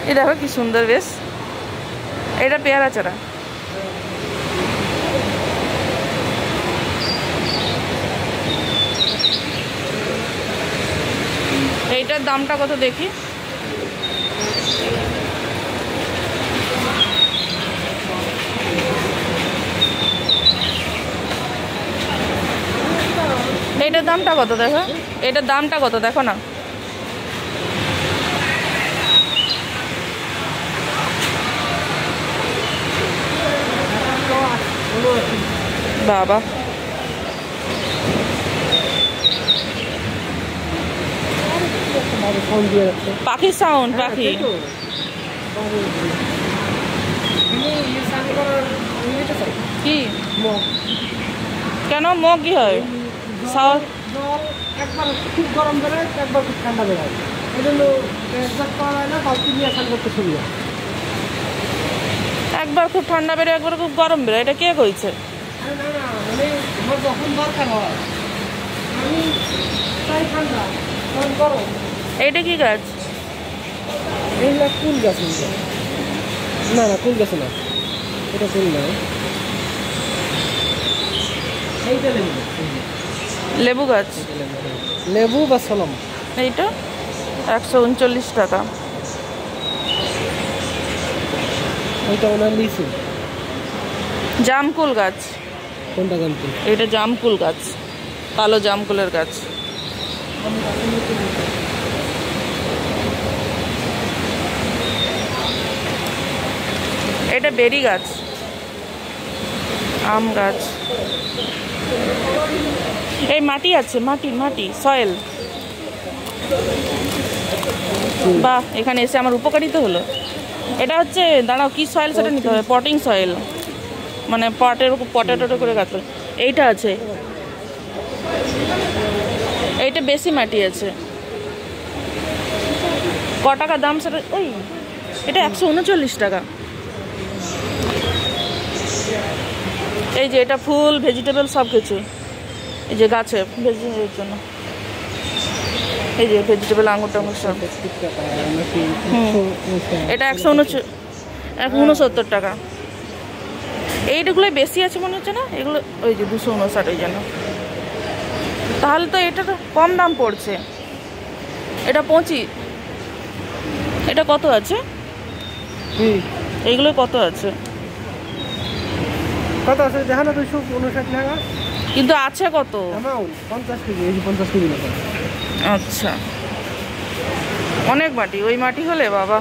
এই দেখো কি সুন্দর, বেশ। এটা পেয়ারা চারা। এইটার দামটা কত দেখি। এইটার দামটা কত দেখো, এটার দামটা কত দেখো না। বাবা, পাখির সাউন্ড, পাখি। কি কেন মগ কি হয়? একবার খুব গরম বেরোয়, একবার খুব ঠান্ডা বেরোয়। এই জন্য করতে সুবিধা। একবার খুব ঠান্ডা বেরোয়, একবার খুব গরম বেরোয়, এটা কে কইছে? মানে আমার যখন দরকার হয় আমি চাই ঠান্ডা, তখন গরম। এইটা কি গাছ? এইগুলা কুল গাছ। না না, কুল গাছ না, এটা কুল না। এইটা লেবু, লেবু গাছ, লেবু বা সলম। এইটা 139 টাকা। ওইটা ওনার লিচু। জামকুল গাছ। কোনটা জামকুল? এটা জামকুল গাছ, কালো জামকুলের গাছ। এটা বেরি গাছ, আম গাছ। এই মাটি আছে, মাটি মাটি সয়েল। বাহ, এখানে এসে আমার উপকারিতা হলো। এটা হচ্ছে, দাঁড়াও, কি সয়েল সেটা নিতে হবে। পটিং সয়েল, মানে পটের উপর পটেটো করে গাছ। এইটা আছে, এইটা বেশি মাটি আছে। ক টাকা দাম সেটা? ওই এটা 139 টাকা। এই যে এটা ফুল, ভেজিটেবল সব কিছু। এই যে গাছে ভেজিটেবলের জন্য, এই যে ভেজিটেবল, আঙুর টাঙুর সব। এটা 169 টাকা। এইগুলোই বেশি আছে মনে হচ্ছে না, এগুলো ওই যে 259, ওই জন্য। তাহলে তো এটা তো কম দাম পড়ছে। এটা 25। এটা কত আছে? এইগুলো কত আছে? কত আছে দেখো না, 259 টাকা। কিন্তু আছে কত? 50 কেজি, 50 কেজি। আচ্ছা, অনেক মাটি। ওই মাটি হলে বাবা।